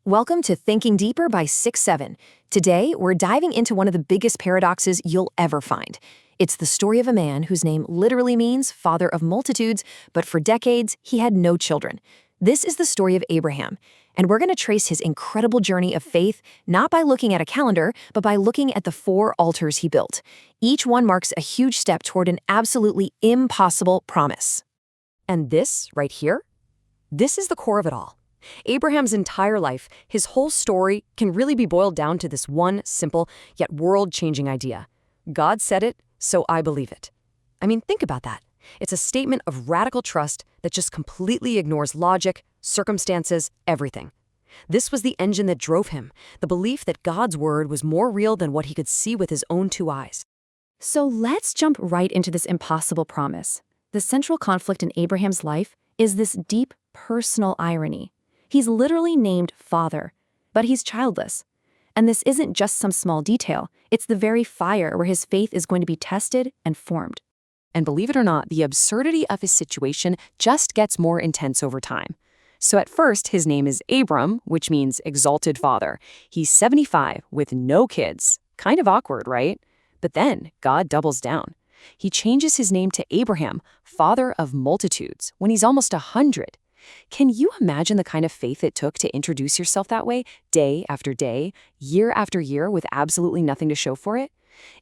Welcome to Thinking Deeper by 6-7. Today, we're diving into one of the biggest paradoxes you'll ever find. It's the story of a man whose name literally means father of multitudes, but for decades, he had no children. This is the story of Abraham, and we're going to trace his incredible journey of faith not by looking at a calendar, but by looking at the 4 altars he built. Each one marks a huge step toward an absolutely impossible promise. And this, right here, this is the core of it all. Abraham's entire life, his whole story, can really be boiled down to this one simple yet world-changing idea. God said it, so I believe it. I mean, think about that. It's a statement of radical trust that just completely ignores logic, circumstances, everything. This was the engine that drove him, the belief that God's word was more real than what he could see with his own 2 eyes. So let's jump right into this impossible promise. The central conflict in Abraham's life is this deep personal irony. He's literally named Father, but he's childless. And this isn't just some small detail, it's the very fire where his faith is going to be tested and formed. And believe it or not, the absurdity of his situation just gets more intense over time. So at first, his name is Abram, which means exalted father. He's 75 with no kids. Kind of awkward, right? But then God doubles down. He changes his name to Abraham, father of multitudes, when he's almost 100. Can you imagine the kind of faith it took to introduce yourself that way, day after day, year after year, with absolutely nothing to show for it?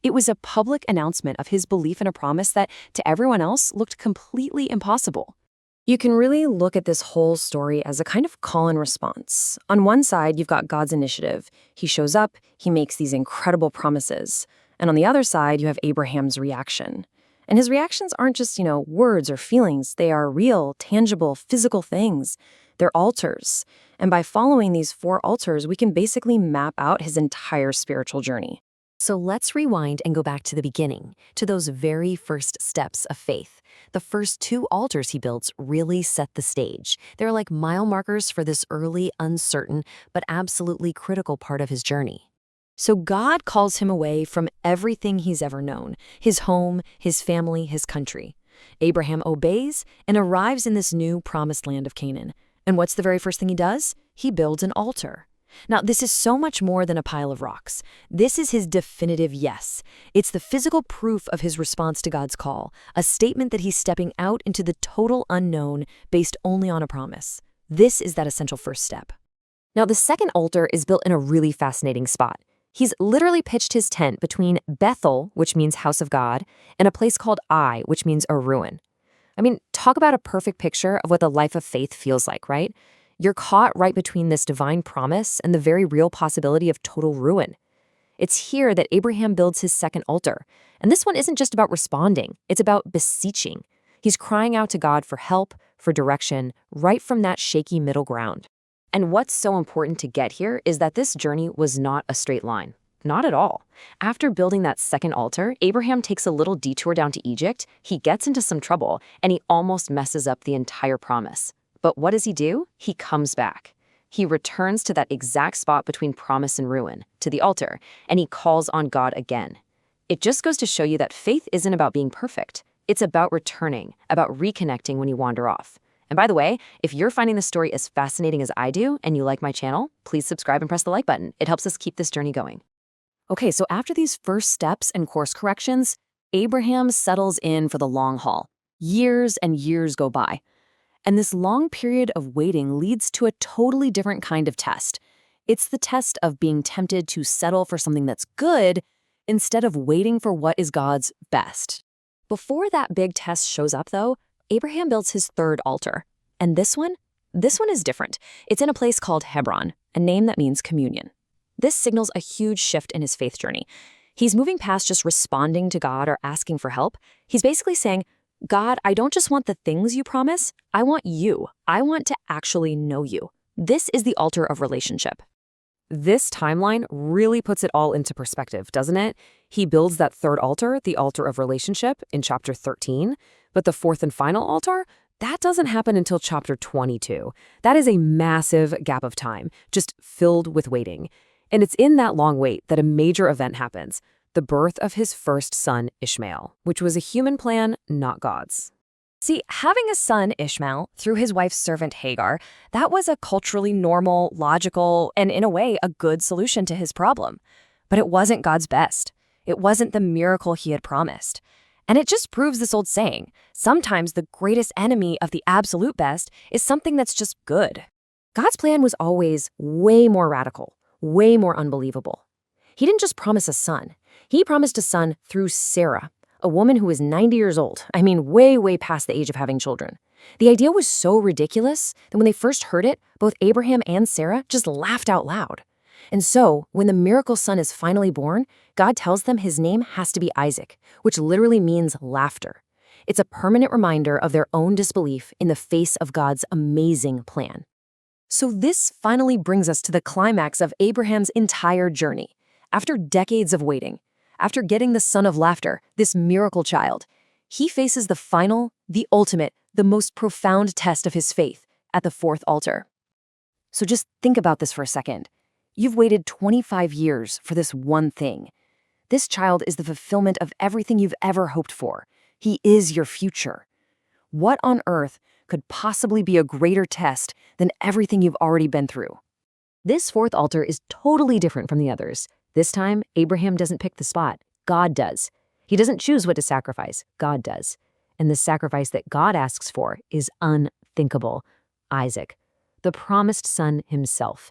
It was a public announcement of his belief in a promise that, to everyone else, looked completely impossible. You can really look at this whole story as a kind of call and response. On one side, you've got God's initiative. He shows up, he makes these incredible promises. And on the other side, you have Abraham's reaction. And his reactions aren't just, words or feelings. They are real, tangible, physical things. They're altars. And by following these 4 altars, we can basically map out his entire spiritual journey. So let's rewind and go back to the beginning, to those very first steps of faith. The first 2 altars he builds really set the stage. They're like mile markers for this early, uncertain, but absolutely critical part of his journey. So God calls him away from everything he's ever known, his home, his family, his country. Abraham obeys and arrives in this new promised land of Canaan. And what's the very first thing he does? He builds an altar. Now, this is so much more than a pile of rocks. This is his definitive yes. It's the physical proof of his response to God's call, a statement that he's stepping out into the total unknown based only on a promise. This is that essential first step. Now, the second altar is built in a really fascinating spot. He's literally pitched his tent between Bethel, which means house of God, and a place called Ai, which means a ruin. I mean, talk about a perfect picture of what the life of faith feels like, right? You're caught right between this divine promise and the very real possibility of total ruin. It's here that Abraham builds his second altar. And this one isn't just about responding, it's about beseeching. He's crying out to God for help, for direction, right from that shaky middle ground. And what's so important to get here is that this journey was not a straight line. Not at all. After building that second altar, Abraham takes a little detour down to Egypt, he gets into some trouble, and he almost messes up the entire promise. But what does he do? He comes back. He returns to that exact spot between promise and ruin, to the altar, and he calls on God again. It just goes to show you that faith isn't about being perfect. It's about returning, about reconnecting when you wander off. And by the way, if you're finding this story as fascinating as I do and you like my channel, please subscribe and press the like button. It helps us keep this journey going. Okay, so after these first steps and course corrections, Abraham settles in for the long haul. Years and years go by. And this long period of waiting leads to a totally different kind of test. It's the test of being tempted to settle for something that's good instead of waiting for what is God's best. Before that big test shows up, though, Abraham builds his third altar. And this one is different. It's in a place called Hebron, a name that means communion. This signals a huge shift in his faith journey. He's moving past just responding to God or asking for help. He's basically saying, God, I don't just want the things you promise, I want you. I want to actually know you. This is the altar of relationship. This timeline really puts it all into perspective, doesn't it? He builds that third altar, the altar of relationship, in chapter 13, but the fourth and final altar, that doesn't happen until chapter 22. That is a massive gap of time, just filled with waiting. And it's in that long wait that a major event happens, the birth of his first son, Ishmael, which was a human plan, not God's. See, having a son, Ishmael, through his wife's servant Hagar, that was a culturally normal, logical, and in a way, a good solution to his problem. But it wasn't God's best. It wasn't the miracle he had promised. And it just proves this old saying, sometimes the greatest enemy of the absolute best is something that's just good. God's plan was always way more radical, way more unbelievable. He didn't just promise a son. He promised a son through Sarah, a woman who was 90 years old. I mean, way past the age of having children. The idea was so ridiculous that when they first heard it, both Abraham and Sarah just laughed out loud. And so, when the miracle son is finally born, God tells them his name has to be Isaac, which literally means laughter. It's a permanent reminder of their own disbelief in the face of God's amazing plan. So this finally brings us to the climax of Abraham's entire journey. After decades of waiting, after getting the son of laughter, this miracle child, he faces the final, the ultimate, the most profound test of his faith at the fourth altar. So just think about this for a second. You've waited 25 years for this one thing. This child is the fulfillment of everything you've ever hoped for. He is your future. What on earth could possibly be a greater test than everything you've already been through? This fourth altar is totally different from the others. This time, Abraham doesn't pick the spot. God does. He doesn't choose what to sacrifice. God does. And the sacrifice that God asks for is unthinkable. Isaac, the promised son himself.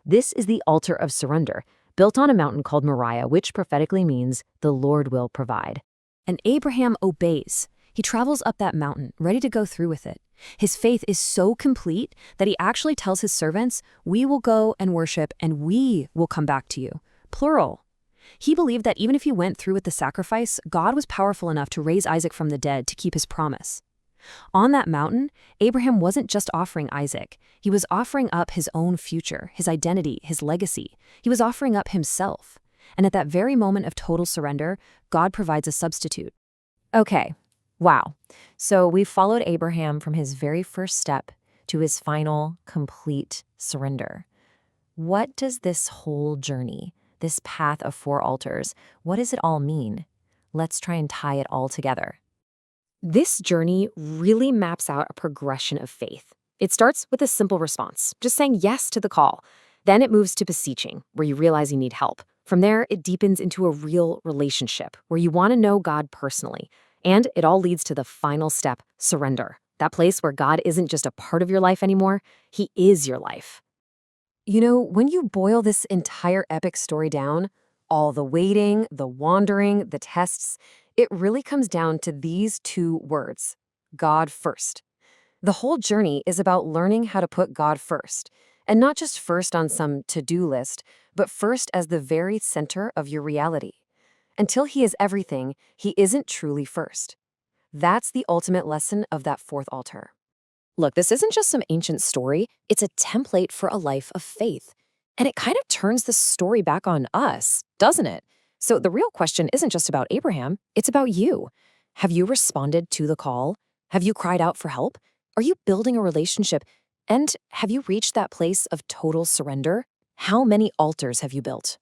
This is the altar of surrender, built on a mountain called Moriah, which prophetically means the Lord will provide. And Abraham obeys. He travels up that mountain, ready to go through with it. His faith is so complete that he actually tells his servants, "We will go and worship, and we will come back to you." Plural. He believed that even if he went through with the sacrifice, God was powerful enough to raise Isaac from the dead to keep his promise. On that mountain, Abraham wasn't just offering Isaac. He was offering up his own future, his identity, his legacy. He was offering up himself. And at that very moment of total surrender, God provides a substitute. Okay. Wow. So we followed Abraham from his very first step to his final, complete surrender. What does this whole journey, this path of four altars, what does it all mean? Let's try and tie it all together. This journey really maps out a progression of faith. It starts with a simple response, just saying yes to the call. Then it moves to beseeching, where you realize you need help. From there, it deepens into a real relationship, where you want to know God personally. And it all leads to the final step, surrender. That place where God isn't just a part of your life anymore, he is your life. You know, when you boil this entire epic story down, all the waiting, the wandering, the tests, it really comes down to these two words, God first. The whole journey is about learning how to put God first, and not just first on some to-do list, but first as the very center of your reality. Until he is everything, he isn't truly first. That's the ultimate lesson of that fourth altar. Look, this isn't just some ancient story, it's a template for a life of faith. And it kind of turns the story back on us, doesn't it? So the real question isn't just about Abraham, it's about you. Have you responded to the call? Have you cried out for help? Are you building a relationship? And have you reached that place of total surrender? How many altars have you built?